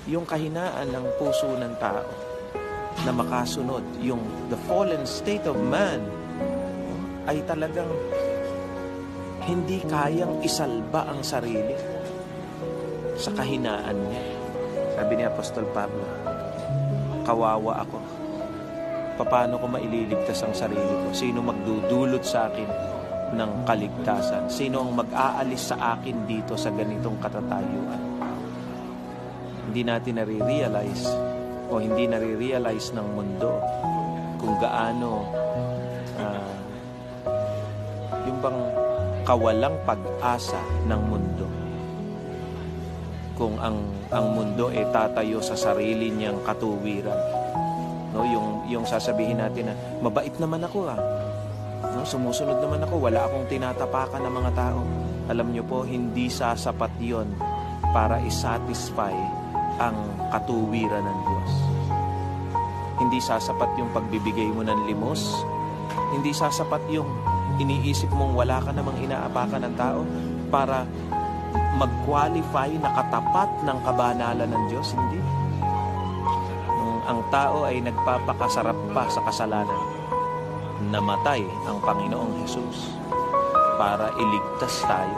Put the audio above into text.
yung kahinaan ng puso ng tao na makasunod, yung the fallen state of man ay talagang hindi kayang isalba ang sarili sa kahinaan niya. Sabi ni Apostol Pablo, kawawa ako. Paano ko maililigtas ang sarili ko? Sino magdudulot sa akin ng kaligtasan? Sino ang mag-aalis sa akin dito sa ganitong katatayuan? Hindi natin nare-realize o hindi nare-realize ng mundo kung gaano yung bang kawalang pag-asa ng mundo. Kung ang mundo ay tatayo sa sarili niyang katuwiran. No, yung sasabihin natin na mabait naman ako no, sumusunod naman ako, wala akong tinatapakan ng mga tao. Alam niyo po, hindi sasapat 'yon para i-satisfy ang katuwiran ng Diyos. Hindi sasapat yung pagbibigay mo ng limos. Hindi sasapat yung iniisip mong wala ka namang inaapakan ng tao para mag-qualify na katapat ng kabanalan ng Diyos. Hindi. Ang tao ay nagpapakasarap pa sa kasalanan, namatay ang Panginoong Hesus para iligtas tayo.